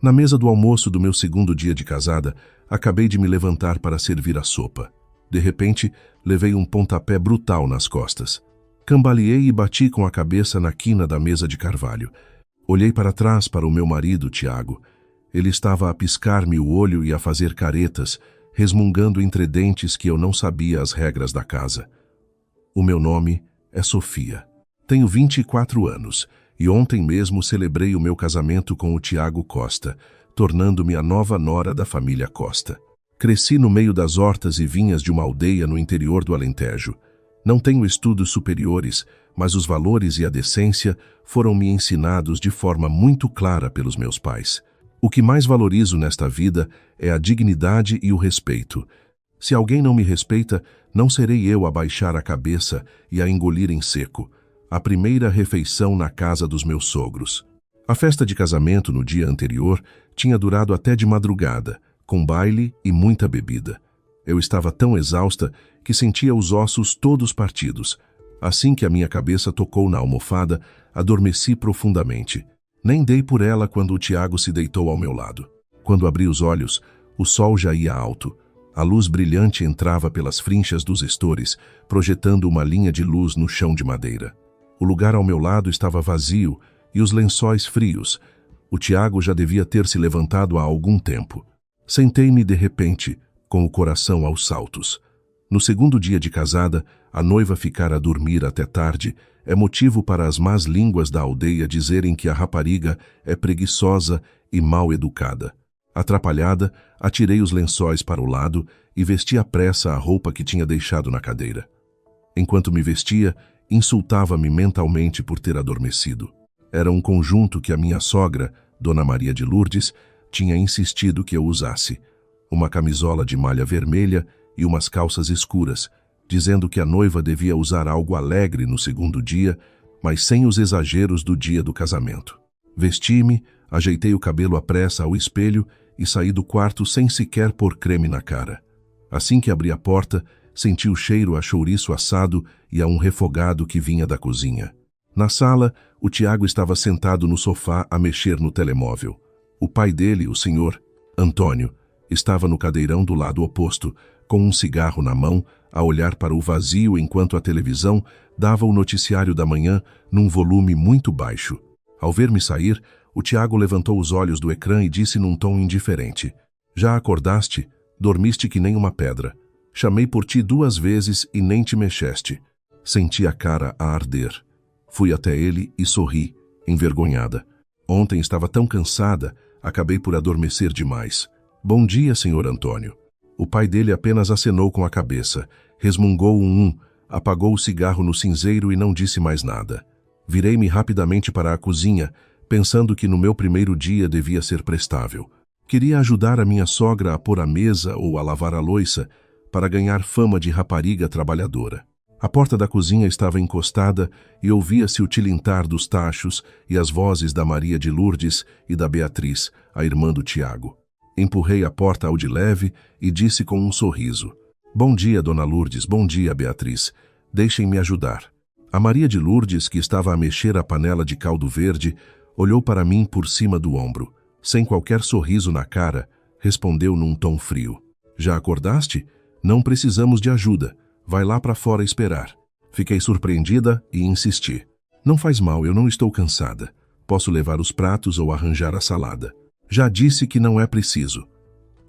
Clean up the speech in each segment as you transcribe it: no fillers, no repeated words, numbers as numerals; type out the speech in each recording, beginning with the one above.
Na mesa do almoço do meu segundo dia de casada, acabei de me levantar para servir a sopa. De repente, levei um pontapé brutal nas costas. Cambaleei e bati com a cabeça na quina da mesa de carvalho. Olhei para trás para o meu marido, Tiago. Ele estava a piscar-me o olho e a fazer caretas, resmungando entre dentes que eu não sabia as regras da casa. O meu nome é Sofia. Tenho 24 anos e ontem mesmo celebrei o meu casamento com o Tiago Costa, tornando-me a nova nora da família Costa. Cresci no meio das hortas e vinhas de uma aldeia no interior do Alentejo. Não tenho estudos superiores, mas os valores e a decência foram-me ensinados de forma muito clara pelos meus pais. O que mais valorizo nesta vida é a dignidade e o respeito. Se alguém não me respeita, não serei eu a baixar a cabeça e a engolir em seco. A primeira refeição na casa dos meus sogros. A festa de casamento no dia anterior tinha durado até de madrugada, com baile e muita bebida. Eu estava tão exausta que sentia os ossos todos partidos. Assim que a minha cabeça tocou na almofada, adormeci profundamente. Nem dei por ela quando o Tiago se deitou ao meu lado. Quando abri os olhos, o sol já ia alto. A luz brilhante entrava pelas frinchas dos estores, projetando uma linha de luz no chão de madeira. O lugar ao meu lado estava vazio e os lençóis frios. O Tiago já devia ter se levantado há algum tempo. Sentei-me de repente, com o coração aos saltos. No segundo dia de casada, a noiva ficar a dormir até tarde é motivo para as más línguas da aldeia dizerem que a rapariga é preguiçosa e mal educada. Atrapalhada, atirei os lençóis para o lado e vesti à pressa a roupa que tinha deixado na cadeira. Enquanto me vestia, insultava-me mentalmente por ter adormecido. Era um conjunto que a minha sogra, Dona Maria de Lourdes, tinha insistido que eu usasse. Uma camisola de malha vermelha e umas calças escuras, dizendo que a noiva devia usar algo alegre no segundo dia, mas sem os exageros do dia do casamento. Vesti-me, ajeitei o cabelo à pressa ao espelho e saí do quarto sem sequer pôr creme na cara. Assim que abri a porta, senti o cheiro a chouriço assado e a um refogado que vinha da cozinha. Na sala, o Tiago estava sentado no sofá a mexer no telemóvel. O pai dele, o senhor Antônio, estava no cadeirão do lado oposto, com um cigarro na mão, a olhar para o vazio enquanto a televisão dava o noticiário da manhã num volume muito baixo. Ao ver-me sair, o Tiago levantou os olhos do ecrã e disse num tom indiferente: "Já acordaste? Dormiste que nem uma pedra. Chamei por ti 2 vezes e nem te mexeste." Senti a cara a arder. Fui até ele e sorri, envergonhada. Ontem estava tão cansada, acabei por adormecer demais. "Bom dia, senhor Antônio." O pai dele apenas acenou com a cabeça, resmungou apagou o cigarro no cinzeiro e não disse mais nada. Virei-me rapidamente para a cozinha, pensando que no meu primeiro dia devia ser prestável. Queria ajudar a minha sogra a pôr a mesa ou a lavar a louça, para ganhar fama de rapariga trabalhadora. A porta da cozinha estava encostada e ouvia-se o tilintar dos tachos e as vozes da Maria de Lourdes e da Beatriz, a irmã do Tiago. Empurrei a porta ao de leve e disse com um sorriso: "Bom dia, dona Lourdes, bom dia, Beatriz. Deixem-me ajudar." A Maria de Lourdes, que estava a mexer a panela de caldo verde, olhou para mim por cima do ombro. Sem qualquer sorriso na cara, respondeu num tom frio: "Já acordaste? Não precisamos de ajuda. Vai lá para fora esperar." Fiquei surpreendida e insisti: "Não faz mal, eu não estou cansada. Posso levar os pratos ou arranjar a salada." "Já disse que não é preciso."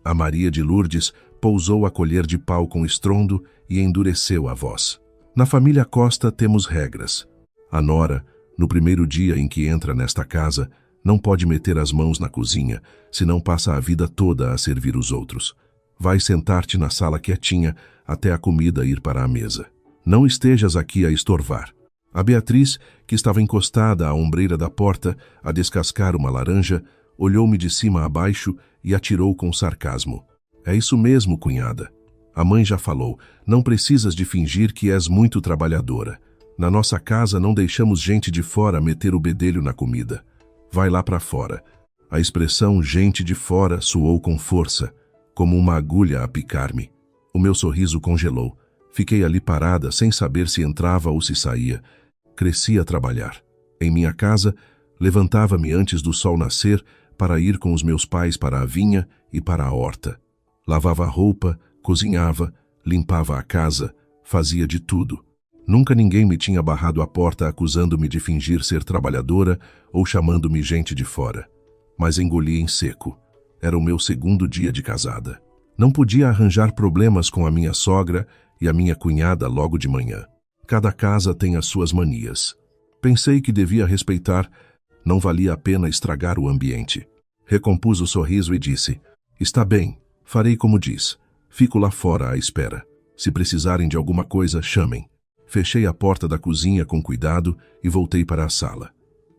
A Maria de Lourdes pousou a colher de pau com estrondo e endureceu a voz. "Na família Costa temos regras. A nora, no primeiro dia em que entra nesta casa, não pode meter as mãos na cozinha, senão passa a vida toda a servir os outros. Vai sentar-te na sala quietinha até a comida ir para a mesa. Não estejas aqui a estorvar." A Beatriz, que estava encostada à ombreira da porta a descascar uma laranja, olhou-me de cima a baixo e atirou com sarcasmo: "É isso mesmo, cunhada. A mãe já falou, não precisas de fingir que és muito trabalhadora. Na nossa casa não deixamos gente de fora meter o bedelho na comida. Vai lá para fora." A expressão "gente de fora" soou com força, como uma agulha a picar-me. O meu sorriso congelou. Fiquei ali parada, sem saber se entrava ou se saía. Cresci a trabalhar. Em minha casa, levantava-me antes do sol nascer para ir com os meus pais para a vinha e para a horta. Lavava a roupa, cozinhava, limpava a casa, fazia de tudo. Nunca ninguém me tinha barrado a porta acusando-me de fingir ser trabalhadora ou chamando-me gente de fora. Mas engoli em seco. Era o meu segundo dia de casada. Não podia arranjar problemas com a minha sogra e a minha cunhada logo de manhã. Cada casa tem as suas manias. Pensei que devia respeitar, não valia a pena estragar o ambiente. Recompus o sorriso e disse: "Está bem, farei como diz. Fico lá fora à espera. Se precisarem de alguma coisa, chamem." Fechei a porta da cozinha com cuidado e voltei para a sala.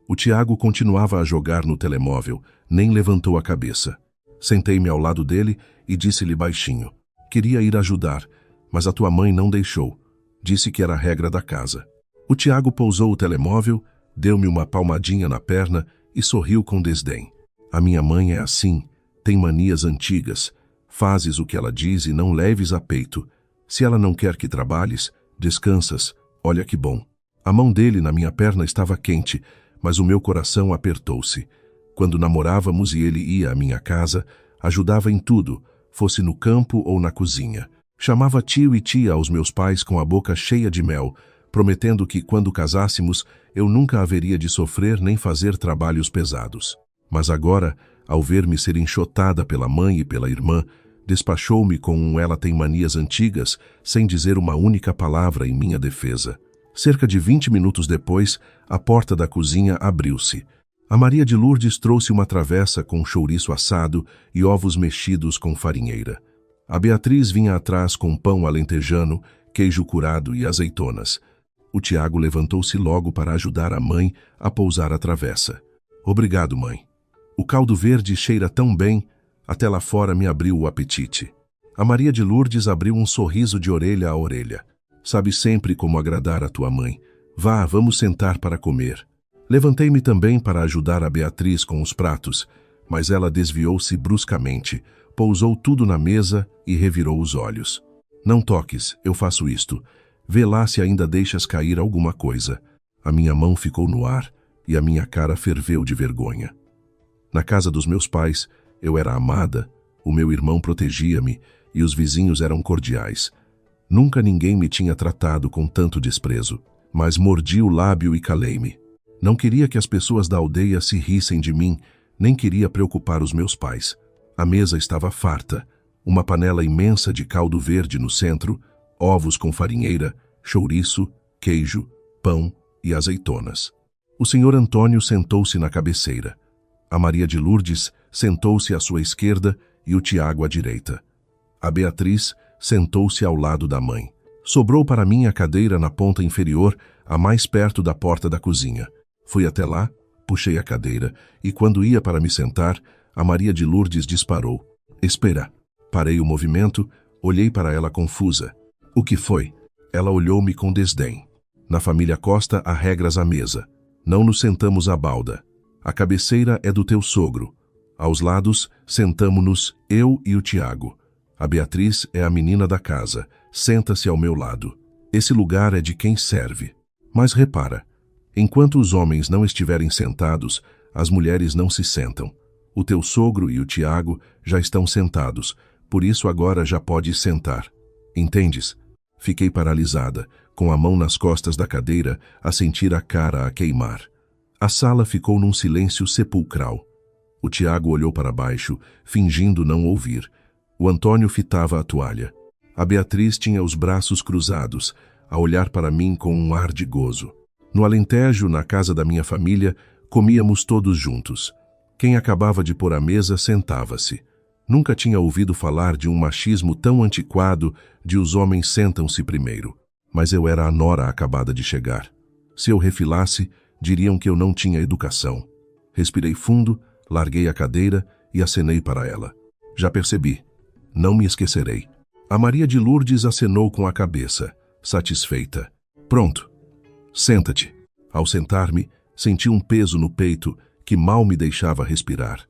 O Tiago continuava a jogar no telemóvel, nem levantou a cabeça. Sentei-me ao lado dele e disse-lhe baixinho: "Queria ir ajudar, mas a tua mãe não deixou. Disse que era a regra da casa." O Tiago pousou o telemóvel, deu-me uma palmadinha na perna e sorriu com desdém. "A minha mãe é assim, tem manias antigas. Fazes o que ela diz e não leves a peito. Se ela não quer que trabalhes, descansas. Olha que bom." A mão dele na minha perna estava quente, mas o meu coração apertou-se. Quando namorávamos e ele ia à minha casa, ajudava em tudo, fosse no campo ou na cozinha. Chamava tio e tia aos meus pais com a boca cheia de mel, prometendo que, quando casássemos, eu nunca haveria de sofrer nem fazer trabalhos pesados. Mas agora, ao ver-me ser enxotada pela mãe e pela irmã, despachou-me com um "ela tem manias antigas", sem dizer uma única palavra em minha defesa. Cerca de 20 minutos depois, a porta da cozinha abriu-se. A Maria de Lourdes trouxe uma travessa com chouriço assado e ovos mexidos com farinheira. A Beatriz vinha atrás com pão alentejano, queijo curado e azeitonas. O Tiago levantou-se logo para ajudar a mãe a pousar a travessa. "Obrigado, mãe. O caldo verde cheira tão bem, até lá fora me abriu o apetite." A Maria de Lourdes abriu um sorriso de orelha a orelha. "Sabe sempre como agradar a tua mãe. Vá, vamos sentar para comer." Levantei-me também para ajudar a Beatriz com os pratos, mas ela desviou-se bruscamente, pousou tudo na mesa e revirou os olhos. "Não toques, eu faço isto. Vê lá se ainda deixas cair alguma coisa." A minha mão ficou no ar e a minha cara ferveu de vergonha. Na casa dos meus pais, eu era amada, o meu irmão protegia-me e os vizinhos eram cordiais. Nunca ninguém me tinha tratado com tanto desprezo, mas mordi o lábio e calei-me. Não queria que as pessoas da aldeia se rissem de mim, nem queria preocupar os meus pais. A mesa estava farta, uma panela imensa de caldo verde no centro, ovos com farinheira, chouriço, queijo, pão e azeitonas. O senhor Antônio sentou-se na cabeceira. A Maria de Lourdes sentou-se à sua esquerda e o Tiago à direita. A Beatriz sentou-se ao lado da mãe. Sobrou para mim a cadeira na ponta inferior, a mais perto da porta da cozinha. Fui até lá, puxei a cadeira e, quando ia para me sentar, a Maria de Lourdes disparou: "Espera." Parei o movimento, olhei para ela confusa. "O que foi?" Ela olhou-me com desdém. "Na família Costa há regras à mesa. Não nos sentamos à balda. A cabeceira é do teu sogro. Aos lados, sentamo-nos eu e o Tiago. A Beatriz é a menina da casa. Senta-se ao meu lado. Esse lugar é de quem serve. Mas repara, enquanto os homens não estiverem sentados, as mulheres não se sentam. O teu sogro e o Tiago já estão sentados, por isso agora já pode sentar. Entendes?" Fiquei paralisada, com a mão nas costas da cadeira, a sentir a cara a queimar. A sala ficou num silêncio sepulcral. O Tiago olhou para baixo, fingindo não ouvir. O Antônio fitava a toalha. A Beatriz tinha os braços cruzados, a olhar para mim com um ar de gozo. No Alentejo, na casa da minha família, comíamos todos juntos. Quem acabava de pôr a mesa sentava-se. Nunca tinha ouvido falar de um machismo tão antiquado de os homens sentam-se primeiro. Mas eu era a nora acabada de chegar. Se eu refilasse, diriam que eu não tinha educação. Respirei fundo, larguei a cadeira e acenei para ela. "Já percebi. Não me esquecerei." A Maria de Lourdes acenou com a cabeça, satisfeita. "Pronto. Senta-te." Ao sentar-me, senti um peso no peito que mal me deixava respirar.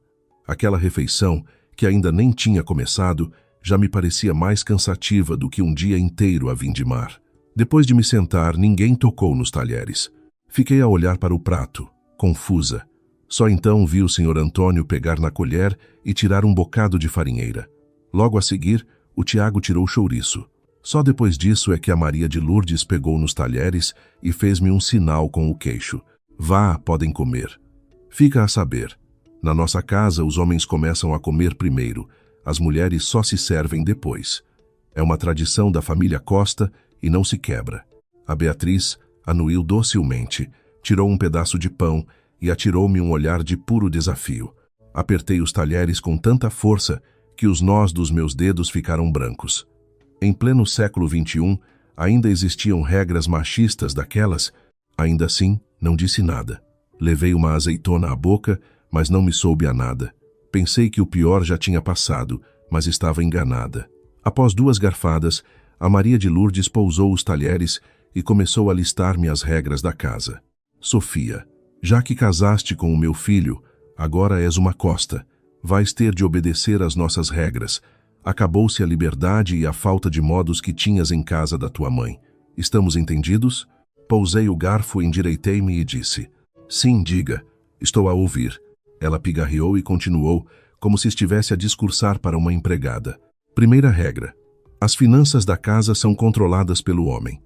Aquela refeição, que ainda nem tinha começado, já me parecia mais cansativa do que um dia inteiro a vindimar. Depois de me sentar, ninguém tocou nos talheres. Fiquei a olhar para o prato, confusa. Só então vi o Sr. Antônio pegar na colher e tirar um bocado de farinheira. Logo a seguir, o Tiago tirou o chouriço. Só depois disso é que a Maria de Lourdes pegou nos talheres e fez-me um sinal com o queixo. Vá, podem comer. Fica a saber. Na nossa casa, os homens começam a comer primeiro, as mulheres só se servem depois. É uma tradição da família Costa e não se quebra. A Beatriz anuiu docilmente, tirou um pedaço de pão e atirou-me um olhar de puro desafio. Apertei os talheres com tanta força que os nós dos meus dedos ficaram brancos. Em pleno século XXI, ainda existiam regras machistas daquelas. Ainda assim, não disse nada. Levei uma azeitona à boca, mas não me soube a nada. Pensei que o pior já tinha passado, mas estava enganada. Após 2 garfadas, a Maria de Lourdes pousou os talheres e começou a listar-me as regras da casa. Sofia, já que casaste com o meu filho, agora és uma Costa. Vais ter de obedecer às nossas regras. Acabou-se a liberdade e a falta de modos que tinhas em casa da tua mãe. Estamos entendidos? Pousei o garfo, endireitei-me e disse: Sim, diga. Estou a ouvir. Ela pigarreou e continuou, como se estivesse a discursar para uma empregada. Primeira regra. As finanças da casa são controladas pelo homem.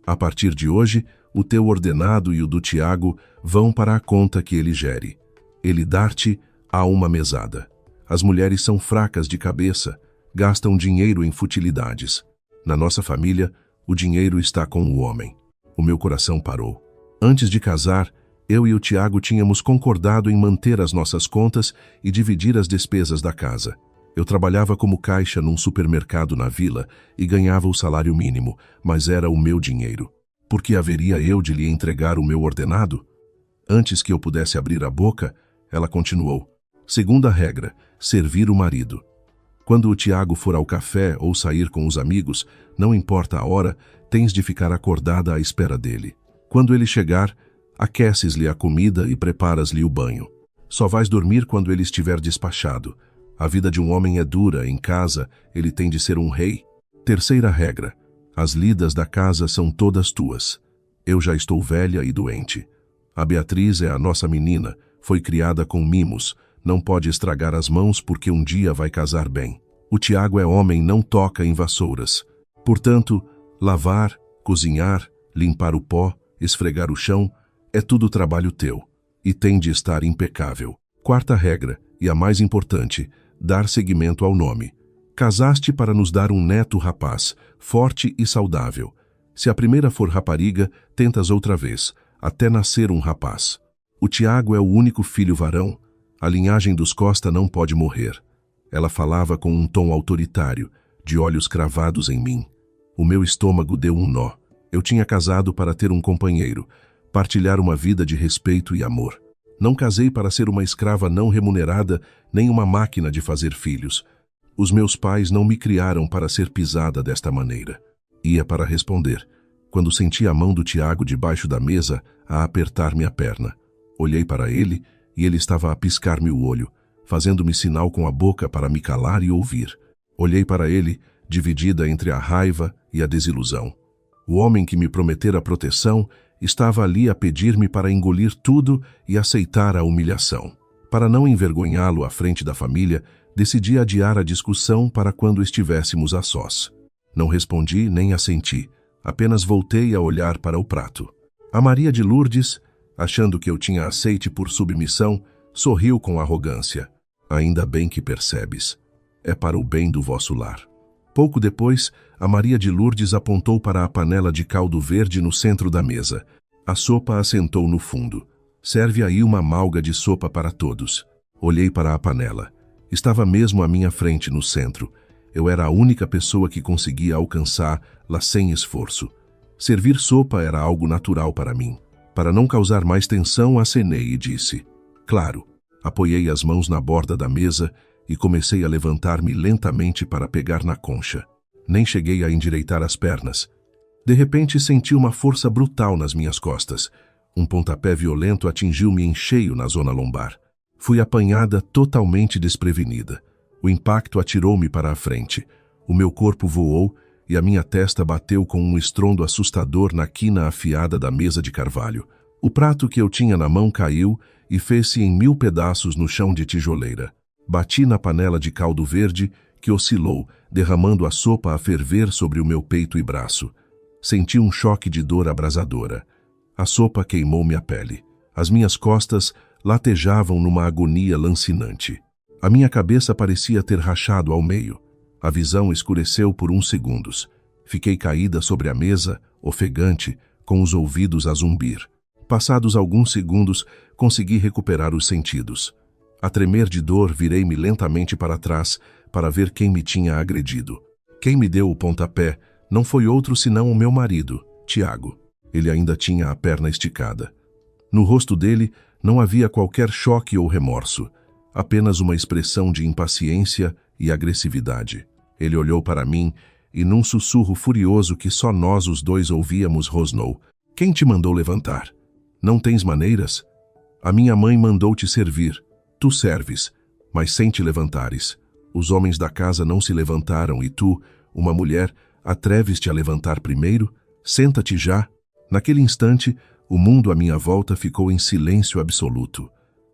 A partir de hoje, o teu ordenado e o do Tiago vão para a conta que ele gere. Ele dar-te a uma mesada. As mulheres são fracas de cabeça, gastam dinheiro em futilidades. Na nossa família, o dinheiro está com o homem. O meu coração parou. Antes de casar, eu e o Tiago tínhamos concordado em manter as nossas contas e dividir as despesas da casa. Eu trabalhava como caixa num supermercado na vila e ganhava o salário mínimo, mas era o meu dinheiro. Por que haveria eu de lhe entregar o meu ordenado? Antes que eu pudesse abrir a boca, ela continuou. Segunda regra, servir o marido. Quando o Tiago for ao café ou sair com os amigos, não importa a hora, tens de ficar acordada à espera dele. Quando ele chegar, aqueces-lhe a comida e preparas-lhe o banho. Só vais dormir quando ele estiver despachado. A vida de um homem é dura, em casa ele tem de ser um rei. Terceira regra, as lidas da casa são todas tuas. Eu já estou velha e doente. A Beatriz é a nossa menina, foi criada com mimos, não pode estragar as mãos porque um dia vai casar bem. O Tiago é homem, não toca em vassouras. Portanto, lavar, cozinhar, limpar o pó, esfregar o chão, é tudo trabalho teu, e tem de estar impecável. Quarta regra, e a mais importante, dar seguimento ao nome. Casaste para nos dar um neto rapaz, forte e saudável. Se a primeira for rapariga, tentas outra vez, até nascer um rapaz. O Tiago é o único filho varão. A linhagem dos Costa não pode morrer. Ela falava com um tom autoritário, de olhos cravados em mim. O meu estômago deu um nó. Eu tinha casado para ter um companheiro, partilhar uma vida de respeito e amor. Não casei para ser uma escrava não remunerada, nem uma máquina de fazer filhos. Os meus pais não me criaram para ser pisada desta maneira. Ia para responder, quando senti a mão do Tiago debaixo da mesa a apertar-me a perna. Olhei para ele e ele estava a piscar-me o olho, fazendo-me sinal com a boca para me calar e ouvir. Olhei para ele, dividida entre a raiva e a desilusão. O homem que me prometera proteção estava ali a pedir-me para engolir tudo e aceitar a humilhação. Para não envergonhá-lo à frente da família, decidi adiar a discussão para quando estivéssemos a sós. Não respondi nem assenti, apenas voltei a olhar para o prato. A Maria de Lourdes, achando que eu tinha aceite por submissão, sorriu com arrogância. Ainda bem que percebes. É para o bem do vosso lar. Pouco depois, a Maria de Lourdes apontou para a panela de caldo verde no centro da mesa. A sopa assentou no fundo. Serve aí uma malga de sopa para todos. Olhei para a panela. Estava mesmo à minha frente no centro. Eu era a única pessoa que conseguia alcançá-la sem esforço. Servir sopa era algo natural para mim. Para não causar mais tensão, acenei e disse: Claro. Apoiei as mãos na borda da mesa e comecei a levantar-me lentamente para pegar na concha. Nem cheguei a endireitar as pernas. De repente senti uma força brutal nas minhas costas. Um pontapé violento atingiu-me em cheio na zona lombar. Fui apanhada totalmente desprevenida. O impacto atirou-me para a frente. O meu corpo voou e a minha testa bateu com um estrondo assustador na quina afiada da mesa de carvalho. O prato que eu tinha na mão caiu e fez-se em 1000 pedaços no chão de tijoleira. Bati na panela de caldo verde, que oscilou, derramando a sopa a ferver sobre o meu peito e braço. Senti um choque de dor abrasadora. A sopa queimou-me a pele. As minhas costas latejavam numa agonia lancinante. A minha cabeça parecia ter rachado ao meio. A visão escureceu por uns segundos. Fiquei caída sobre a mesa, ofegante, com os ouvidos a zumbir. Passados alguns segundos, consegui recuperar os sentidos. A tremer de dor, virei-me lentamente para trás para ver quem me tinha agredido. Quem me deu o pontapé não foi outro senão o meu marido, Tiago. Ele ainda tinha a perna esticada. No rosto dele não havia qualquer choque ou remorso, apenas uma expressão de impaciência e agressividade. Ele olhou para mim e, num sussurro furioso que só nós os dois ouvíamos, rosnou: "Quem te mandou levantar? Não tens maneiras? A minha mãe mandou te servir. Tu serves, mas sem te levantares. Os homens da casa não se levantaram e tu, uma mulher, atreves-te a levantar primeiro? Senta-te já." Naquele instante, o mundo à minha volta ficou em silêncio absoluto.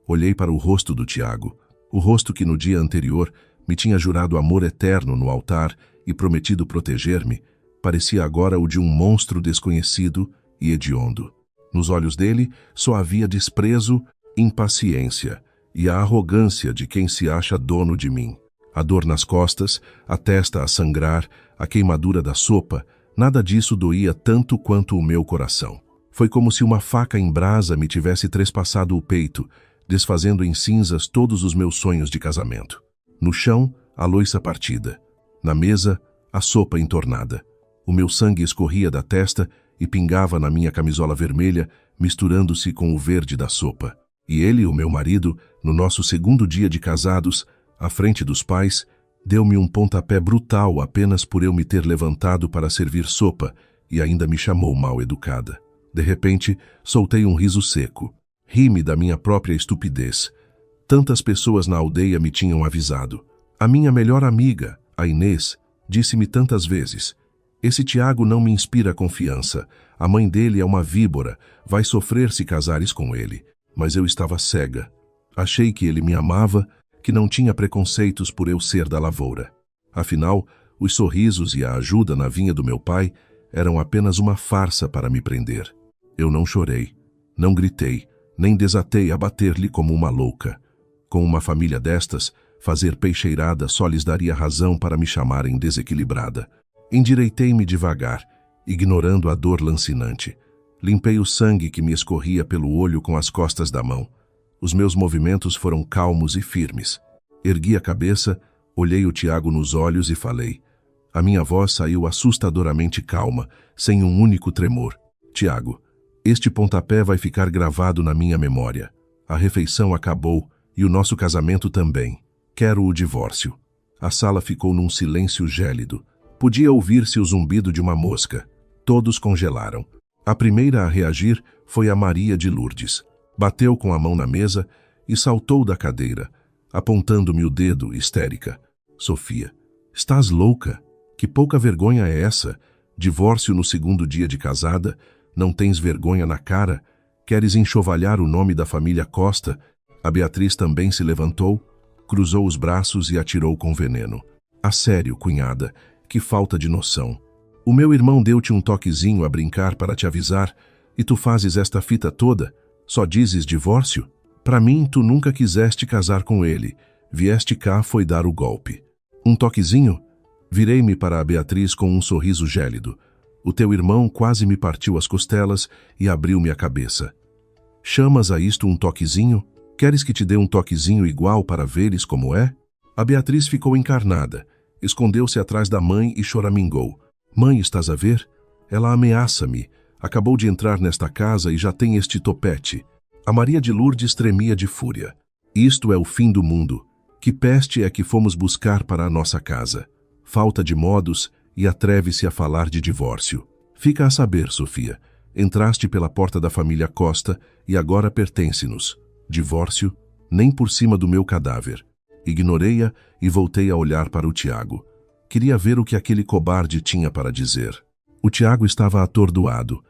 Olhei para o rosto do Tiago, o rosto que no dia anterior me tinha jurado amor eterno no altar e prometido proteger-me, parecia agora o de um monstro desconhecido e hediondo. Nos olhos dele só havia desprezo, impaciência e a arrogância de quem se acha dono de mim. A dor nas costas, a testa a sangrar, a queimadura da sopa, nada disso doía tanto quanto o meu coração. Foi como se uma faca em brasa me tivesse trespassado o peito, desfazendo em cinzas todos os meus sonhos de casamento. No chão, a louça partida. Na mesa, a sopa entornada. O meu sangue escorria da testa e pingava na minha camisola vermelha, misturando-se com o verde da sopa. E ele, o meu marido, no nosso segundo dia de casados, à frente dos pais, deu-me um pontapé brutal apenas por eu me ter levantado para servir sopa e ainda me chamou mal educada. De repente, soltei um riso seco. Ri-me da minha própria estupidez. Tantas pessoas na aldeia me tinham avisado. A minha melhor amiga, a Inês, disse-me tantas vezes: "Esse Tiago não me inspira confiança. A mãe dele é uma víbora. Vai sofrer se casares com ele." Mas eu estava cega. Achei que ele me amava, que não tinha preconceitos por eu ser da lavoura. Afinal, os sorrisos e a ajuda na vinha do meu pai eram apenas uma farsa para me prender. Eu não chorei, não gritei, nem desatei a bater-lhe como uma louca. Com uma família destas, fazer peixeirada só lhes daria razão para me chamarem desequilibrada. Endireitei-me devagar, ignorando a dor lancinante. Limpei o sangue que me escorria pelo olho com as costas da mão. Os meus movimentos foram calmos e firmes. Ergui a cabeça, olhei o Tiago nos olhos e falei. A minha voz saiu assustadoramente calma, sem um único tremor. "Tiago, este pontapé vai ficar gravado na minha memória. A refeição acabou e o nosso casamento também. Quero o divórcio." A sala ficou num silêncio gélido. Podia ouvir-se o zumbido de uma mosca. Todos congelaram. A primeira a reagir foi a Maria de Lourdes. Bateu com a mão na mesa e saltou da cadeira, apontando-me o dedo, histérica. "Sofia, estás louca? Que pouca vergonha é essa? Divórcio no segundo dia de casada? Não tens vergonha na cara? Queres enxovalhar o nome da família Costa?" A Beatriz também se levantou, cruzou os braços e atirou com veneno. "A sério, cunhada, que falta de noção. O meu irmão deu-te um toquezinho a brincar para te avisar e tu fazes esta fita toda? Só dizes divórcio? Para mim, tu nunca quiseste casar com ele. Vieste cá foi dar o golpe." "Um toquezinho?" Virei-me para a Beatriz com um sorriso gélido. "O teu irmão quase me partiu as costelas e abriu-me a cabeça. Chamas a isto um toquezinho? Queres que te dê um toquezinho igual para veres como é?" A Beatriz ficou encarnada, escondeu-se atrás da mãe e choramingou. "Mãe, estás a ver? Ela ameaça-me. Acabou de entrar nesta casa e já tem este topete." A Maria de Lourdes tremia de fúria. "Isto é o fim do mundo. Que peste é que fomos buscar para a nossa casa? Falta de modos e atreve-se a falar de divórcio. Fica a saber, Sofia. Entraste pela porta da família Costa e agora pertence-nos. Divórcio? Nem por cima do meu cadáver." Ignorei-a e voltei a olhar para o Tiago. Queria ver o que aquele cobarde tinha para dizer. O Tiago estava atordoado.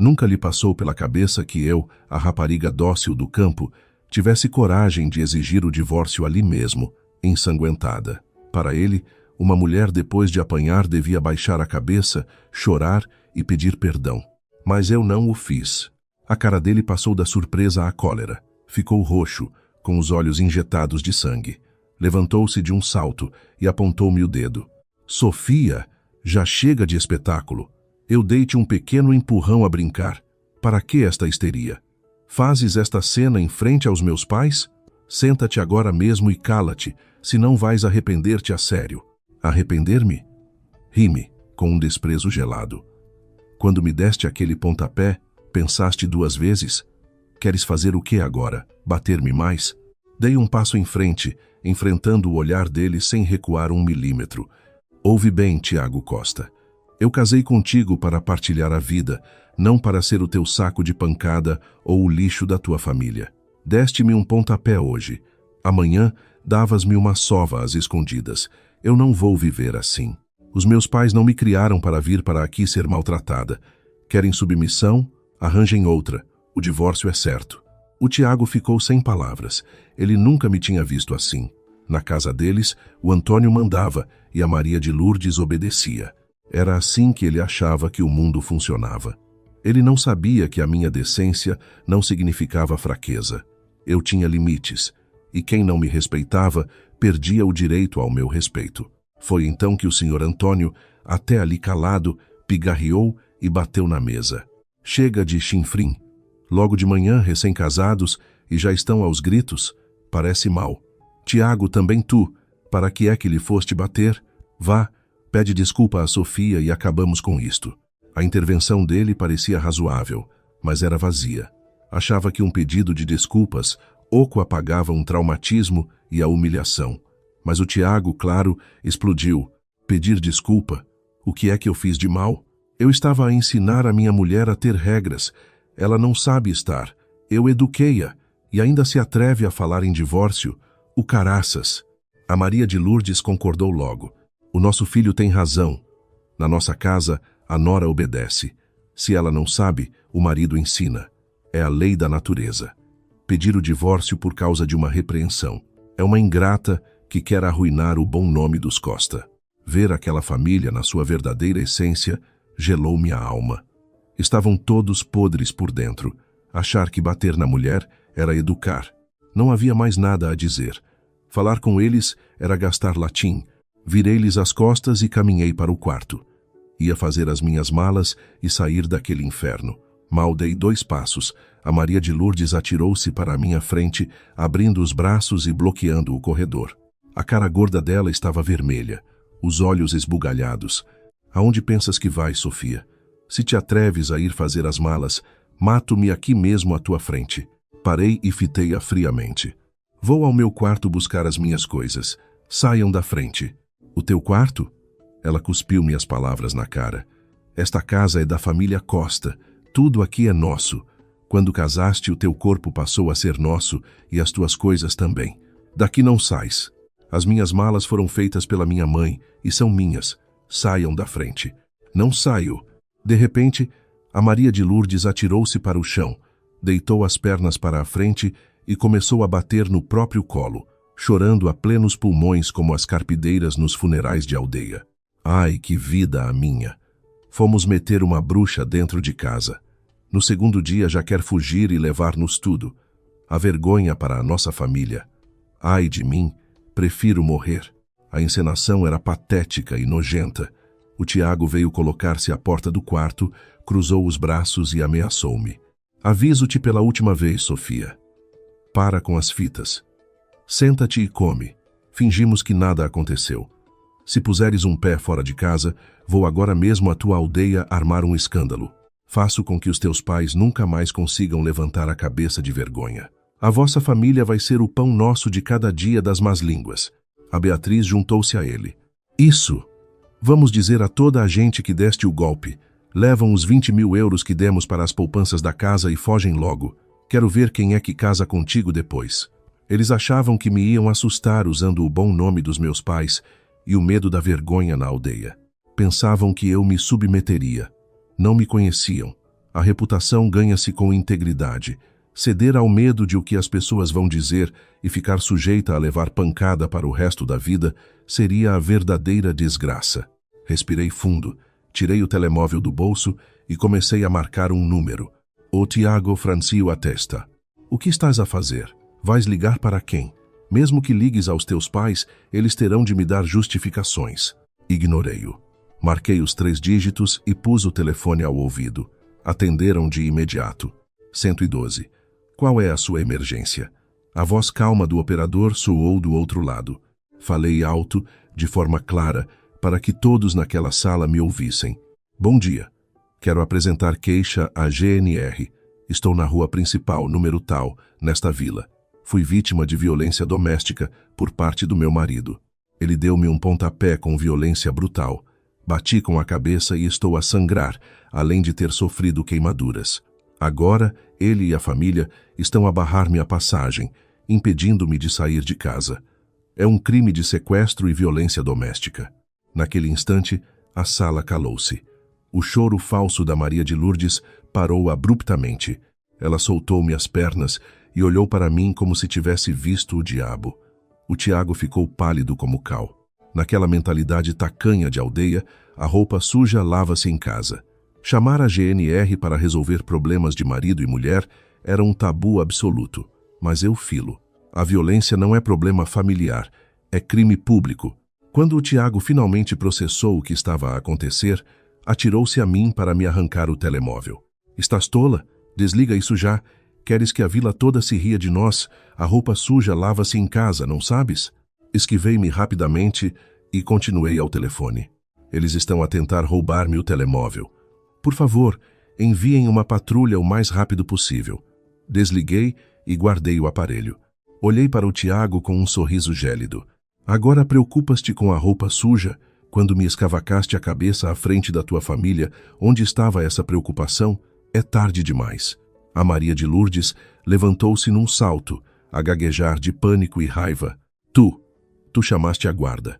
Nunca lhe passou pela cabeça que eu, a rapariga dócil do campo, tivesse coragem de exigir o divórcio ali mesmo, ensanguentada. Para ele, uma mulher depois de apanhar devia baixar a cabeça, chorar e pedir perdão. Mas eu não o fiz. A cara dele passou da surpresa à cólera. Ficou roxo, com os olhos injetados de sangue. Levantou-se de um salto e apontou-me o dedo. Sofia, já chega de espetáculo. Eu dei-te um pequeno empurrão a brincar. Para que esta histeria? Fazes esta cena em frente aos meus pais? Senta-te agora mesmo e cala-te, senão vais arrepender-te a sério. Arrepender-me? Ri-me, com um desprezo gelado. Quando me deste aquele pontapé, pensaste 2 vezes? Queres fazer o que agora? Bater-me mais? Dei um passo em frente, enfrentando o olhar dele sem recuar 1 milímetro. Ouve bem, Tiago Costa. Eu casei contigo para partilhar a vida, não para ser o teu saco de pancada ou o lixo da tua família. Deste-me um pontapé hoje. Amanhã, davas-me uma sova às escondidas. Eu não vou viver assim. Os meus pais não me criaram para vir para aqui ser maltratada. Querem submissão? Arranjem outra. O divórcio é certo. O Tiago ficou sem palavras. Ele nunca me tinha visto assim. Na casa deles, o Antônio mandava e a Maria de Lourdes obedecia. Era assim que ele achava que o mundo funcionava. Ele não sabia que a minha decência não significava fraqueza. Eu tinha limites, e quem não me respeitava perdia o direito ao meu respeito. Foi então que o senhor Antônio, até ali calado, pigarreou e bateu na mesa. Chega de chinfrim. Logo de manhã, recém-casados, e já estão aos gritos? Parece mal. Tiago, também tu, para que é que lhe foste bater? Vá, pede desculpa a Sofia e acabamos com isto. A intervenção dele parecia razoável, mas era vazia. Achava que um pedido de desculpas oco apagava um traumatismo e a humilhação. Mas o Tiago, claro, explodiu. Pedir desculpa? O que é que eu fiz de mal? Eu estava a ensinar a minha mulher a ter regras. Ela não sabe estar. Eu eduquei-a e ainda se atreve a falar em divórcio. O caraças. A Maria de Lourdes concordou logo. O nosso filho tem razão. Na nossa casa, a nora obedece. Se ela não sabe, o marido ensina. É a lei da natureza. Pedir o divórcio por causa de uma repreensão. É uma ingrata que quer arruinar o bom nome dos Costa. Ver aquela família na sua verdadeira essência gelou-me a alma. Estavam todos podres por dentro. Achar que bater na mulher era educar. Não havia mais nada a dizer. Falar com eles era gastar latim. Virei-lhes as costas e caminhei para o quarto. Ia fazer as minhas malas e sair daquele inferno. Mal dei 2 passos, a Maria de Lourdes atirou-se para a minha frente, abrindo os braços e bloqueando o corredor. A cara gorda dela estava vermelha, os olhos esbugalhados. Aonde pensas que vais, Sofia? Se te atreves a ir fazer as malas, mato-me aqui mesmo à tua frente. Parei e fitei-a friamente. Vou ao meu quarto buscar as minhas coisas. Saiam da frente. O teu quarto? Ela cuspiu-me as palavras na cara. Esta casa é da família Costa. Tudo aqui é nosso. Quando casaste, o teu corpo passou a ser nosso e as tuas coisas também. Daqui não sais. As minhas malas foram feitas pela minha mãe e são minhas. Saiam da frente. Não saio. De repente, a Maria de Lourdes atirou-se para o chão, deitou as pernas para a frente e começou a bater no próprio colo, chorando a plenos pulmões como as carpideiras nos funerais de aldeia. Ai, que vida a minha! Fomos meter uma bruxa dentro de casa. No 2º dia já quer fugir e levar-nos tudo. A vergonha para a nossa família. Ai de mim, prefiro morrer. A encenação era patética e nojenta. O Tiago veio colocar-se à porta do quarto, cruzou os braços e ameaçou-me. Aviso-te pela última vez, Sofia. Para com as fitas. Senta-te e come. Fingimos que nada aconteceu. Se puseres um pé fora de casa, vou agora mesmo à tua aldeia armar um escândalo. Faço com que os teus pais nunca mais consigam levantar a cabeça de vergonha. A vossa família vai ser o pão nosso de cada dia das más línguas. A Beatriz juntou-se a ele. Isso! Vamos dizer a toda a gente que deste o golpe. Levam os 20.000 euros que demos para as poupanças da casa e fogem logo. Quero ver quem é que casa contigo depois. Eles achavam que me iam assustar usando o bom nome dos meus pais e o medo da vergonha na aldeia. Pensavam que eu me submeteria. Não me conheciam. A reputação ganha-se com integridade. Ceder ao medo de o que as pessoas vão dizer e ficar sujeita a levar pancada para o resto da vida seria a verdadeira desgraça. Respirei fundo, tirei o telemóvel do bolso e comecei a marcar um número. O Tiago franziu a testa. O que estás a fazer? Vais ligar para quem? Mesmo que ligues aos teus pais, eles terão de me dar justificações. Ignorei-o. Marquei os 3 dígitos e pus o telefone ao ouvido. Atenderam de imediato. 112. Qual é a sua emergência? A voz calma do operador soou do outro lado. Falei alto, de forma clara, para que todos naquela sala me ouvissem. Bom dia. Quero apresentar queixa à GNR. Estou na rua principal, número tal, nesta vila. Fui vítima de violência doméstica por parte do meu marido. Ele deu-me um pontapé com violência brutal. Bati com a cabeça e estou a sangrar, além de ter sofrido queimaduras. Agora, ele e a família estão a barrar-me a passagem, impedindo-me de sair de casa. É um crime de sequestro e violência doméstica. Naquele instante, a sala calou-se. O choro falso da Maria de Lourdes parou abruptamente. Ela soltou-me as pernas e olhou para mim como se tivesse visto o diabo. O Tiago ficou pálido como cal. Naquela mentalidade tacanha de aldeia, a roupa suja lava-se em casa. Chamar a GNR para resolver problemas de marido e mulher era um tabu absoluto. Mas eu filo. A violência não é problema familiar, é crime público. Quando o Tiago finalmente processou o que estava a acontecer, atirou-se a mim para me arrancar o telemóvel. Estás tola? Desliga isso já. Queres que a vila toda se ria de nós? A roupa suja lava-se em casa, não sabes? Esquivei-me rapidamente e continuei ao telefone. Eles estão a tentar roubar-me o telemóvel. Por favor, enviem uma patrulha o mais rápido possível. Desliguei e guardei o aparelho. Olhei para o Tiago com um sorriso gélido. Agora preocupas-te com a roupa suja? Quando me escavacaste a cabeça à frente da tua família, onde estava essa preocupação? É tarde demais. A Maria de Lourdes levantou-se num salto, a gaguejar de pânico e raiva. Tu chamaste a guarda.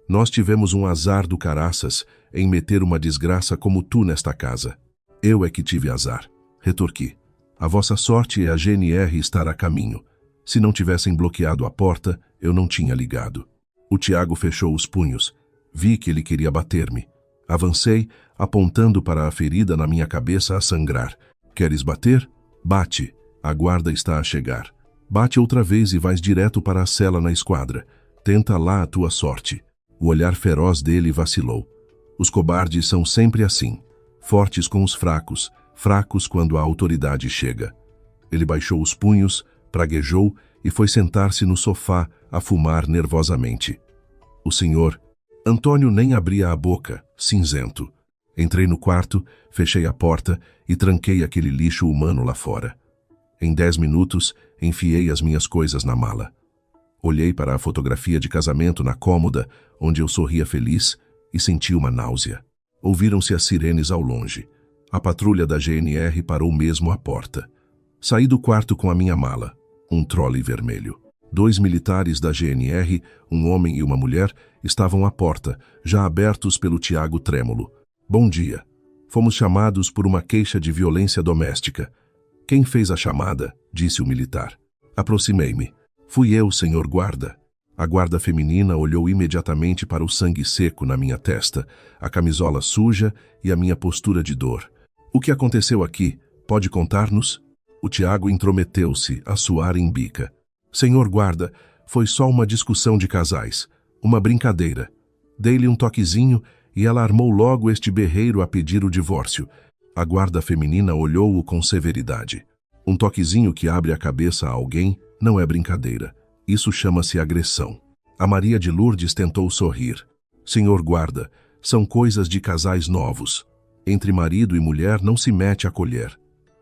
Nós tivemos um azar do caraças em meter uma desgraça como tu nesta casa. Eu é que tive azar. Retorqui. A vossa sorte é a GNR estar a caminho. Se não tivessem bloqueado a porta, eu não tinha ligado. O Tiago fechou os punhos. Vi que ele queria bater-me. Avancei, apontando para a ferida na minha cabeça a sangrar. Queres bater? Bate. A guarda está a chegar. Bate outra vez e vais direto para a cela na esquadra. Tenta lá a tua sorte. O olhar feroz dele vacilou. Os cobardes são sempre assim. Fortes com os fracos, fracos quando a autoridade chega. Ele baixou os punhos, praguejou e foi sentar-se no sofá a fumar nervosamente. O senhor Antônio nem abria a boca, cinzento. Entrei no quarto, fechei a porta e tranquei aquele lixo humano lá fora. Em 10 minutos, enfiei as minhas coisas na mala. Olhei para a fotografia de casamento na cômoda, onde eu sorria feliz, e senti uma náusea. Ouviram-se as sirenes ao longe. A patrulha da GNR parou mesmo à porta. Saí do quarto com a minha mala, um trolley vermelho. 2 militares da GNR, um homem e uma mulher, estavam à porta, já abertos pelo Tiago trêmulo. Bom dia. Fomos chamados por uma queixa de violência doméstica. Quem fez a chamada? Disse o militar. Aproximei-me. Fui eu, senhor guarda. A guarda feminina olhou imediatamente para o sangue seco na minha testa, a camisola suja e a minha postura de dor. O que aconteceu aqui? Pode contar-nos? O Tiago intrometeu-se, a suar em bica. Senhor guarda, foi só uma discussão de casais, uma brincadeira. Dei-lhe um toquezinho e ela armou logo este berreiro a pedir o divórcio. A guarda feminina olhou-o com severidade. Um toquezinho que abre a cabeça a alguém não é brincadeira. Isso chama-se agressão. A Maria de Lourdes tentou sorrir. Senhor guarda, são coisas de casais novos. Entre marido e mulher não se mete a colher.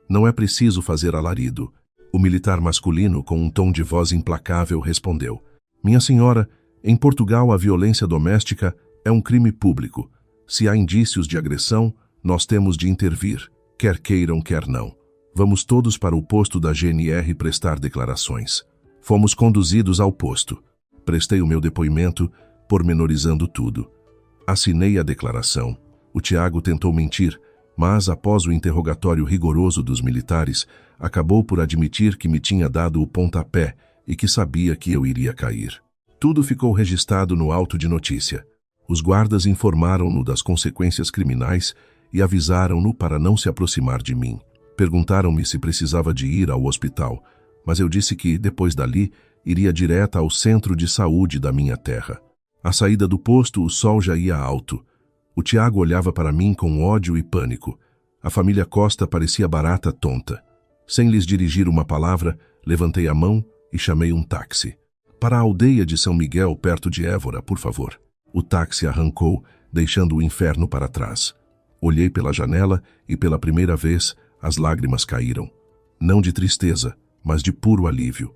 Não é preciso fazer alarido. O militar masculino, com um tom de voz implacável, respondeu. Minha senhora, em Portugal a violência doméstica é um crime público. Se há indícios de agressão, nós temos de intervir, quer queiram, quer não. Vamos todos para o posto da GNR prestar declarações. Fomos conduzidos ao posto. Prestei o meu depoimento, pormenorizando tudo. Assinei a declaração. O Tiago tentou mentir, Mas, após o interrogatório rigoroso dos militares, acabou por admitir que me tinha dado o pontapé e que sabia que eu iria cair. Tudo ficou registrado no auto de notícia. Os guardas informaram-no das consequências criminais e avisaram-no para não se aproximar de mim. Perguntaram-me se precisava de ir ao hospital, mas eu disse que, depois dali, iria direta ao centro de saúde da minha terra. À saída do posto, o sol já ia alto. O Tiago olhava para mim com ódio e pânico. A família Costa parecia barata tonta. Sem lhes dirigir uma palavra, levantei a mão e chamei um táxi. Para a aldeia de São Miguel, perto de Évora, por favor. O táxi arrancou, deixando o inferno para trás. Olhei pela janela e, pela primeira vez, as lágrimas caíram. Não de tristeza, mas de puro alívio.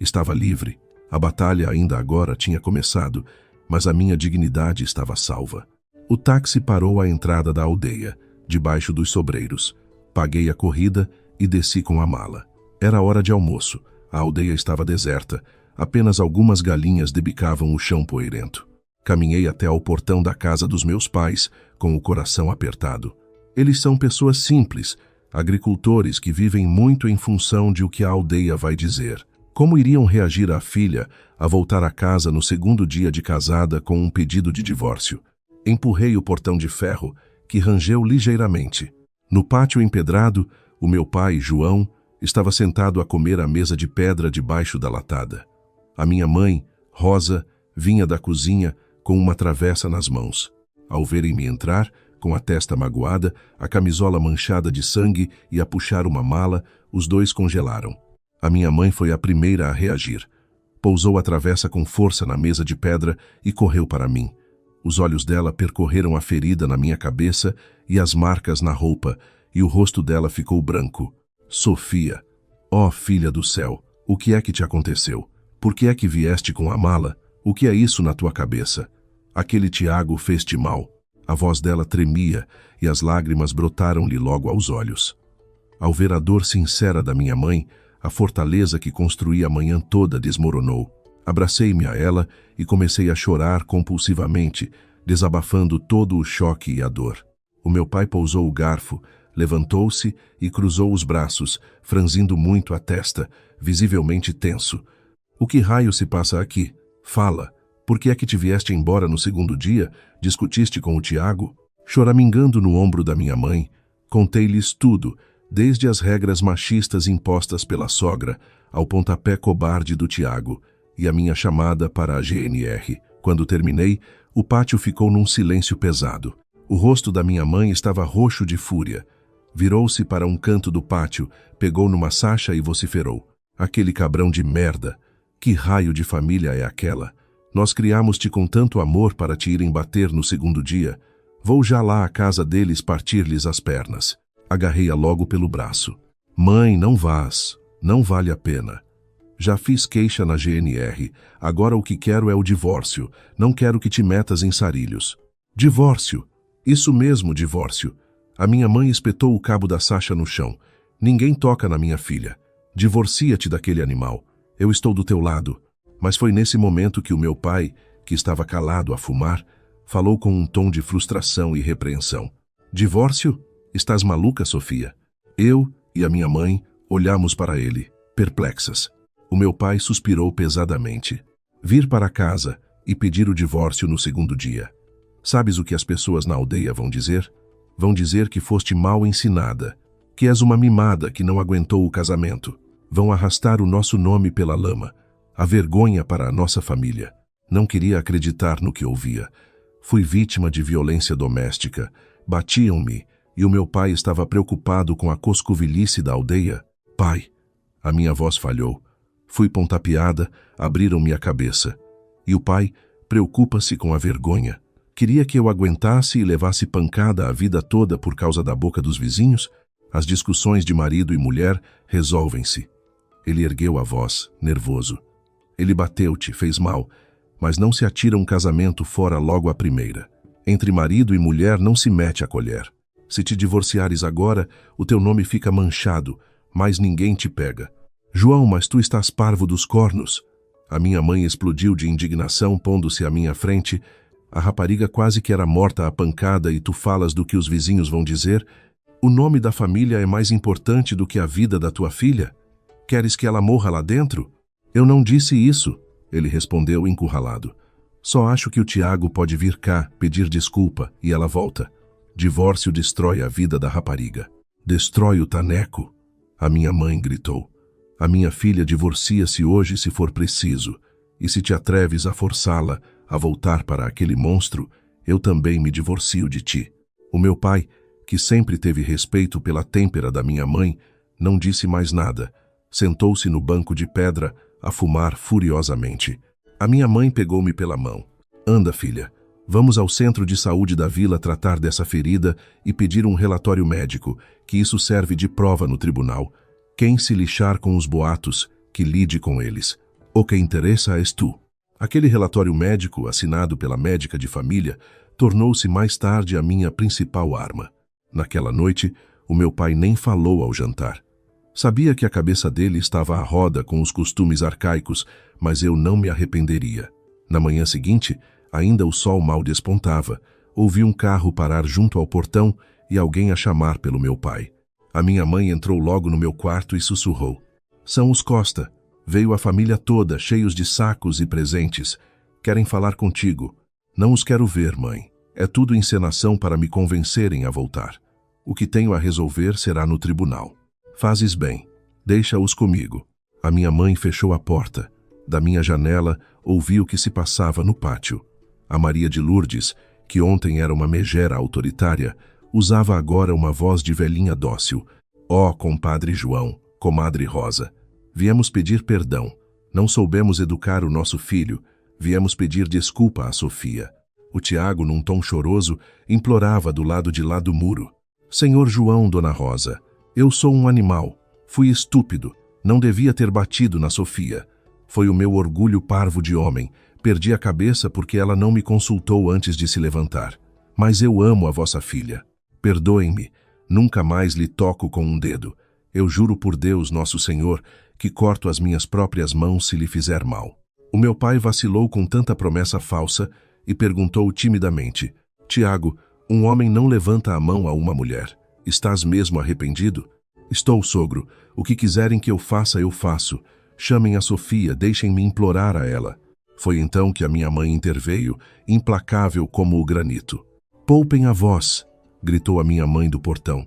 Estava livre. A batalha ainda agora tinha começado, mas a minha dignidade estava salva. O táxi parou à entrada da aldeia, debaixo dos sobreiros. Paguei a corrida e desci com a mala. Era hora de almoço. A aldeia estava deserta. Apenas algumas galinhas debicavam o chão poeirento. Caminhei até ao portão da casa dos meus pais, com o coração apertado. Eles são pessoas simples, agricultores que vivem muito em função de o que a aldeia vai dizer. Como iriam reagir a filha a voltar a casa no segundo dia de casada com um pedido de divórcio? Empurrei o portão de ferro, que rangeu ligeiramente. No pátio empedrado, o meu pai, João, estava sentado a comer à mesa de pedra debaixo da latada. A minha mãe, Rosa, vinha da cozinha com uma travessa nas mãos. Ao verem-me entrar, com a testa magoada, a camisola manchada de sangue e a puxar uma mala, os dois congelaram. A minha mãe foi a primeira a reagir. Pousou a travessa com força na mesa de pedra e correu para mim. Os olhos dela percorreram a ferida na minha cabeça e as marcas na roupa, e o rosto dela ficou branco. Sofia, ó filha do céu, o que é que te aconteceu? Por que é que vieste com a mala? O que é isso na tua cabeça? Aquele Tiago fez-te mal. A voz dela tremia e as lágrimas brotaram-lhe logo aos olhos. Ao ver a dor sincera da minha mãe, a fortaleza que construí a manhã toda desmoronou. Abracei-me a ela e comecei a chorar compulsivamente, desabafando todo o choque e a dor. O meu pai pousou o garfo, levantou-se e cruzou os braços, franzindo muito a testa, visivelmente tenso. O que raio se passa aqui? Fala. Por que é que te vieste embora no segundo dia? Discutiste com o Tiago? Choramingando no ombro da minha mãe, contei-lhes tudo, desde as regras machistas impostas pela sogra, ao pontapé cobarde do Tiago, e a minha chamada para a GNR. Quando terminei, o pátio ficou num silêncio pesado. O rosto da minha mãe estava roxo de fúria. Virou-se para um canto do pátio, pegou numa sacha e vociferou. Aquele cabrão de merda! Que raio de família é aquela? Nós criamos-te com tanto amor para te irem bater no segundo dia. Vou já lá à casa deles partir-lhes as pernas. Agarrei-a logo pelo braço. Mãe, não vás. Não vale a pena. Já fiz queixa na GNR. Agora o que quero é o divórcio. Não quero que te metas em sarilhos. Divórcio. Isso mesmo, divórcio. A minha mãe espetou o cabo da sacha no chão. Ninguém toca na minha filha. Divorcia-te daquele animal. Eu estou do teu lado. Mas foi nesse momento que o meu pai, que estava calado a fumar, falou com um tom de frustração e repreensão. Divórcio? Estás maluca, Sofia? Eu e a minha mãe olhamos para ele, perplexas. O meu pai suspirou pesadamente. Vir para casa e pedir o divórcio no segundo dia. Sabes o que as pessoas na aldeia vão dizer? Vão dizer que foste mal ensinada, que és uma mimada que não aguentou o casamento. Vão arrastar o nosso nome pela lama. A vergonha para a nossa família. Não queria acreditar no que ouvia. Fui vítima de violência doméstica. Batiam-me e o meu pai estava preocupado com a coscovilhice da aldeia. Pai, a minha voz falhou. Fui pontapeada, abriram-me a cabeça. E o pai preocupa-se com a vergonha. Queria que eu aguentasse e levasse pancada a vida toda por causa da boca dos vizinhos? As discussões de marido e mulher resolvem-se. Ele ergueu a voz, nervoso. Ele bateu-te, fez mal, mas não se atira um casamento fora logo à primeira. Entre marido e mulher não se mete a colher. Se te divorciares agora, o teu nome fica manchado, mas ninguém te pega. João, mas tu estás parvo dos cornos. A minha mãe explodiu de indignação, pondo-se à minha frente. A rapariga quase que era morta à pancada e tu falas do que os vizinhos vão dizer? O nome da família é mais importante do que a vida da tua filha? Queres que ela morra lá dentro? Eu não disse isso, ele respondeu encurralado. Só acho que o Tiago pode vir cá, pedir desculpa, e ela volta. Divórcio destrói a vida da rapariga. Destrói o Taneco, a minha mãe gritou. A minha filha divorcia-se hoje se for preciso, e se te atreves a forçá-la a voltar para aquele monstro, eu também me divorcio de ti. O meu pai, que sempre teve respeito pela têmpera da minha mãe, não disse mais nada. Sentou-se no banco de pedra a fumar furiosamente. A minha mãe pegou-me pela mão. Anda, filha, vamos ao centro de saúde da vila tratar dessa ferida e pedir um relatório médico, que isso serve de prova no tribunal. Quem se lixar com os boatos, que lide com eles. O que interessa és tu. Aquele relatório médico, assinado pela médica de família, tornou-se mais tarde a minha principal arma. Naquela noite, o meu pai nem falou ao jantar. Sabia que a cabeça dele estava à roda com os costumes arcaicos, mas eu não me arrependeria. Na manhã seguinte, ainda o sol mal despontava, ouvi um carro parar junto ao portão e alguém a chamar pelo meu pai. A minha mãe entrou logo no meu quarto e sussurrou. São os Costa. Veio a família toda, cheios de sacos e presentes. Querem falar contigo. Não os quero ver, mãe. É tudo encenação para me convencerem a voltar. O que tenho a resolver será no tribunal. Fazes bem. Deixa-os comigo. A minha mãe fechou a porta. Da minha janela, ouvi o que se passava no pátio. A Maria de Lourdes, que ontem era uma megera autoritária, usava agora uma voz de velhinha dócil. Ó, compadre João, comadre Rosa, viemos pedir perdão. Não soubemos educar o nosso filho. Viemos pedir desculpa à Sofia. O Tiago, num tom choroso, implorava do lado de lá do muro. Senhor João, dona Rosa, eu sou um animal. Fui estúpido. Não devia ter batido na Sofia. Foi o meu orgulho parvo de homem. Perdi a cabeça porque ela não me consultou antes de se levantar. Mas eu amo a vossa filha. Perdoem-me. Nunca mais lhe toco com um dedo. Eu juro por Deus, nosso Senhor, que corto as minhas próprias mãos se lhe fizer mal. O meu pai vacilou com tanta promessa falsa e perguntou timidamente. Tiago, um homem não levanta a mão a uma mulher. Estás mesmo arrependido? Estou, sogro. O que quiserem que eu faça, eu faço. Chamem a Sofia, deixem-me implorar a ela. Foi então que a minha mãe interveio, implacável como o granito. Poupem a voz, gritou a minha mãe do portão.